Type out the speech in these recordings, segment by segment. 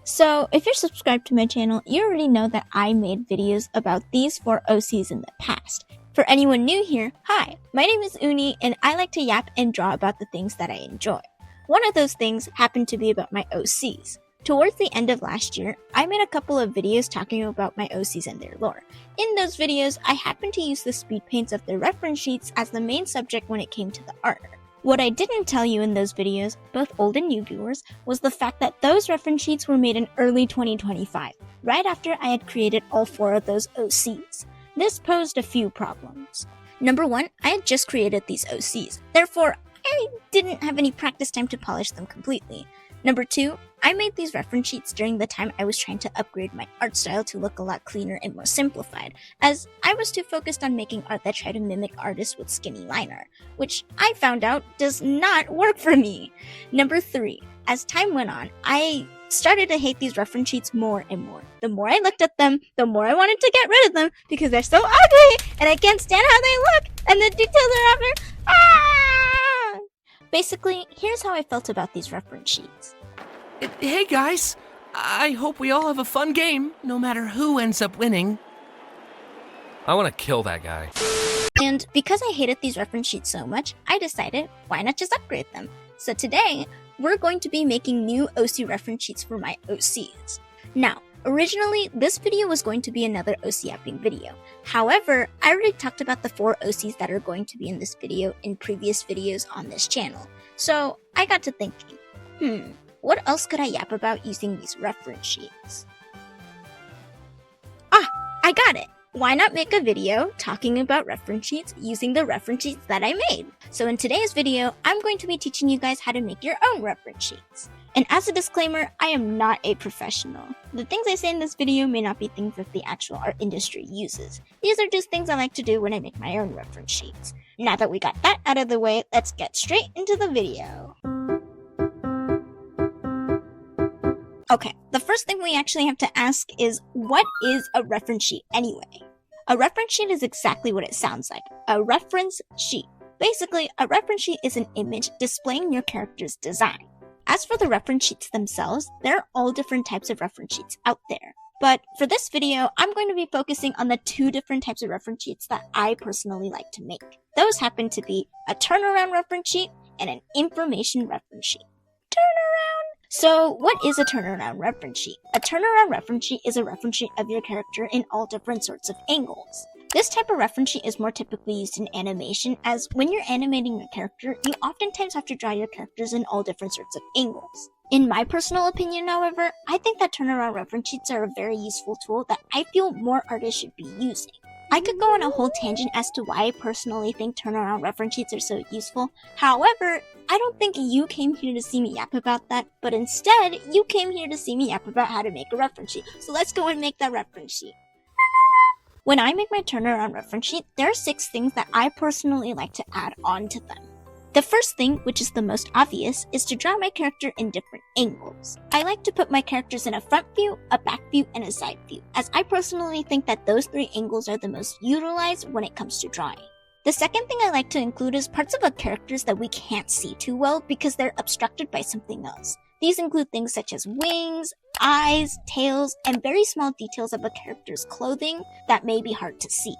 So, if you're subscribed to my channel, you already know that I made videos about these 4 OCs in the past. For anyone new here, hi, my name is Uni, and I like to yap and draw about the things that I enjoy. One of those things happened to be about my OCs. Towards the end of last year, I made a couple of videos talking about my OCs and their lore. In those videos, I happened to use the speed paints of their reference sheets as the main subject when it came to the art. What I didn't tell you in those videos, both old and new viewers, was the fact that those reference sheets were made in early 2025, right after I had created all 4 of those OCs. This posed a few problems. Number 1, I had just created these OCs, therefore I didn't have any practice time to polish them completely. Number 2, I made these reference sheets during the time I was trying to upgrade my art style to look a lot cleaner and more simplified, as I was too focused on making art that tried to mimic artists with skinny line art, which I found out does not work for me. Number 3, as time went on, I started to hate these reference sheets more and more. The more I looked at them, the more I wanted to get rid of them because they're so ugly and I can't stand how they look and the details are out there. Ah! Basically, here's how I felt about these reference sheets. Hey guys, I hope we all have a fun game, no matter who ends up winning. I want to kill that guy. And because I hated these reference sheets so much, I decided, why not just upgrade them? So today, we're going to be making new OC reference sheets for my OCs. Now, originally, this video was going to be another OC apping video. However, I already talked about the 4 OCs that are going to be in this video in previous videos on this channel. So I got to thinking, what else could I yap about using these reference sheets? I got it! Why not make a video talking about reference sheets using the reference sheets that I made? So in today's video, I'm going to be teaching you guys how to make your own reference sheets. And as a disclaimer, I am not a professional. The things I say in this video may not be things that the actual art industry uses. These are just things I like to do when I make my own reference sheets. Now that we got that out of the way, let's get straight into the video. Okay, the first thing we actually have to ask is, what is a reference sheet anyway? A reference sheet is exactly what it sounds like, a reference sheet. Basically, a reference sheet is an image displaying your character's design. As for the reference sheets themselves, there are all different types of reference sheets out there. But for this video, I'm going to be focusing on the 2 different types of reference sheets that I personally like to make. Those happen to be a turnaround reference sheet and an information reference sheet. So, what is a turnaround reference sheet? A turnaround reference sheet is a reference sheet of your character in all different sorts of angles. This type of reference sheet is more typically used in animation, as when you're animating your character, you oftentimes have to draw your characters in all different sorts of angles. In my personal opinion, however, I think that turnaround reference sheets are a very useful tool that I feel more artists should be using. I could go on a whole tangent as to why I personally think turnaround reference sheets are so useful. However, I don't think you came here to see me yap about that, but instead, you came here to see me yap about how to make a reference sheet. So let's go and make that reference sheet. When I make my turnaround reference sheet, there are 6 things that I personally like to add on to them. The first thing, which is the most obvious, is to draw my character in different angles. I like to put my characters in a front view, a back view, and a side view, as I personally think that those 3 angles are the most utilized when it comes to drawing. The second thing I like to include is parts of a characters that we can't see too well because they're obstructed by something else. These include things such as wings, eyes, tails, and very small details of a character's clothing that may be hard to see.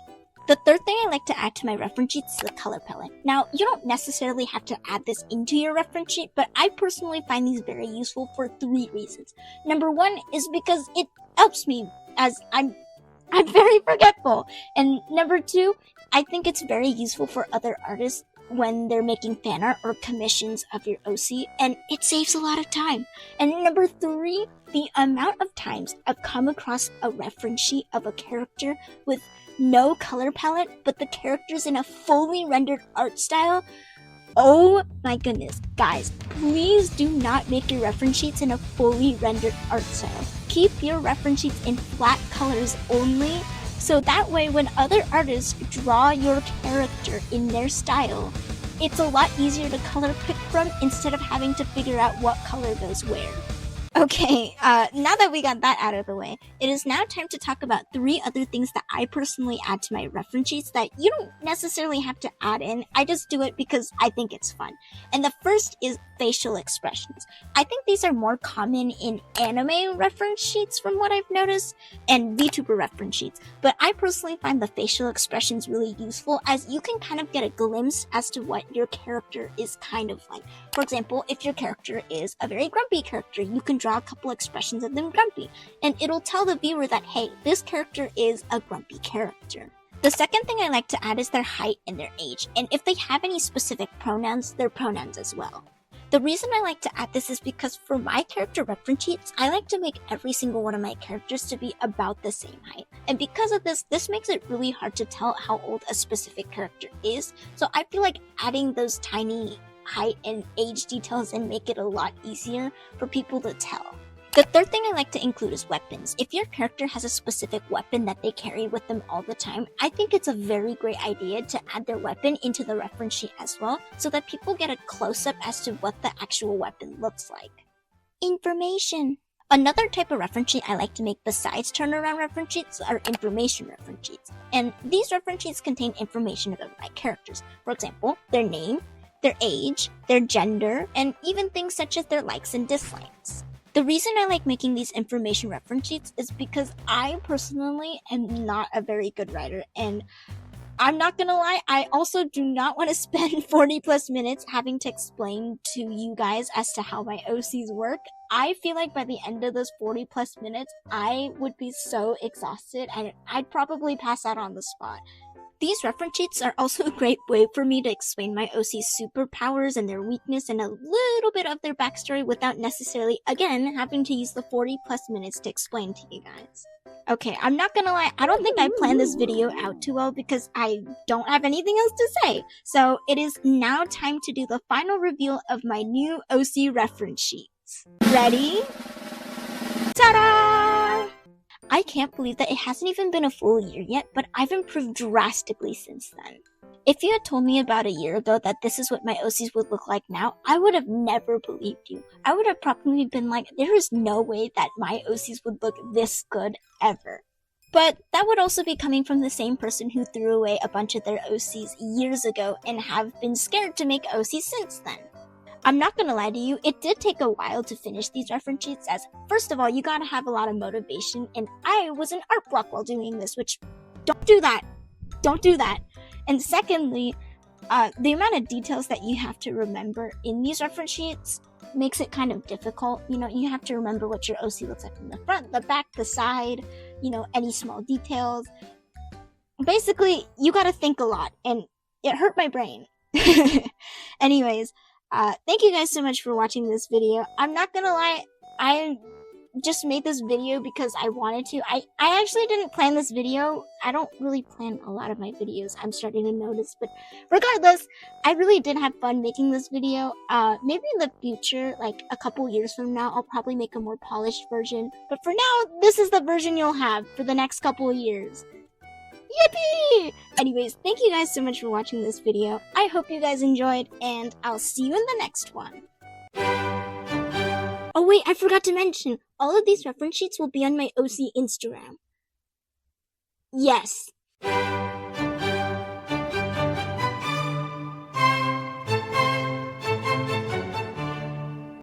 The third thing I like to add to my reference sheet is the color palette. Now, you don't necessarily have to add this into your reference sheet, but I personally find these very useful for 3 reasons. Number 1 is because it helps me, as I'm very forgetful. And number 2, I think it's very useful for other artists when they're making fan art or commissions of your OC, and it saves a lot of time. And number 3, the amount of times I've come across a reference sheet of a character with no color palette, but the character's in a fully rendered art style. Oh my goodness. Guys, please do not make your reference sheets in a fully rendered art style. Keep your reference sheets in flat colors only, so that way when other artists draw your character in their style, it's a lot easier to color pick from instead of having to figure out what color goes where. Okay, now that we got that out of the way, it is now time to talk about 3 other things that I personally add to my reference sheets that you don't necessarily have to add in. I just do it because I think it's fun. And the first is facial expressions. I think these are more common in anime reference sheets from what I've noticed, and VTuber reference sheets. But I personally find the facial expressions really useful, as you can kind of get a glimpse as to what your character is kind of like. For example, if your character is a very grumpy character, you can draw a couple expressions of them grumpy, and it'll tell the viewer that, hey, this character is a grumpy character. The second thing I like to add is their height and their age, and if they have any specific pronouns, their pronouns as well. The reason I like to add this is because for my character reference sheets, I like to make every single one of my characters to be about the same height. And because of this makes it really hard to tell how old a specific character is, so I feel like adding those tiny height and age details and make it a lot easier for people to tell. The third thing I like to include is weapons. If your character has a specific weapon that they carry with them all the time, I think it's a very great idea to add their weapon into the reference sheet as well, so that people get a close-up as to what the actual weapon looks like. Information. Another type of reference sheet I like to make besides turnaround reference sheets are information reference sheets. And these reference sheets contain information about my characters. For example, their name, their age, their gender, and even things such as their likes and dislikes. The reason I like making these information reference sheets is because I personally am not a very good writer, and I'm not gonna lie, I also do not want to spend 40 plus minutes having to explain to you guys as to how my OCs work. I feel like by the end of those 40 plus minutes, I would be so exhausted and I'd probably pass out on the spot. These reference sheets are also a great way for me to explain my OC's superpowers and their weakness and a little bit of their backstory without necessarily, again, having to use the 40 plus minutes to explain to you guys. Okay, I'm not gonna lie, I don't think I planned this video out too well because I don't have anything else to say. So it is now time to do the final reveal of my new OC reference sheets. Ready? Ta-da! I can't believe that it hasn't even been a full year yet, but I've improved drastically since then. If you had told me about a year ago that this is what my OCs would look like now, I would have never believed you. I would have probably been like, there is no way that my OCs would look this good ever. But that would also be coming from the same person who threw away a bunch of their OCs years ago and have been scared to make OCs since then. I'm not gonna lie to you, it did take a while to finish these reference sheets, as first of all, you gotta have a lot of motivation, and I was an art block while doing this, which, don't do that. Don't do that. And secondly, the amount of details that you have to remember in these reference sheets makes it kind of difficult. You know, you have to remember what your OC looks like from the front, the back, the side, you know, any small details. Basically, you gotta think a lot, and it hurt my brain. Anyways, thank you guys so much for watching this video. I'm not gonna lie, I just made this video because I wanted to. I actually didn't plan this video. I don't really plan a lot of my videos, I'm starting to notice, but regardless, I really did have fun making this video. Maybe in the future, like a couple years from now, I'll probably make a more polished version, but for now, this is the version you'll have for the next couple of years. Yippee! Anyways, thank you guys so much for watching this video. I hope you guys enjoyed, and I'll see you in the next one. Oh wait, I forgot to mention, all of these reference sheets will be on my OC Instagram. Yes.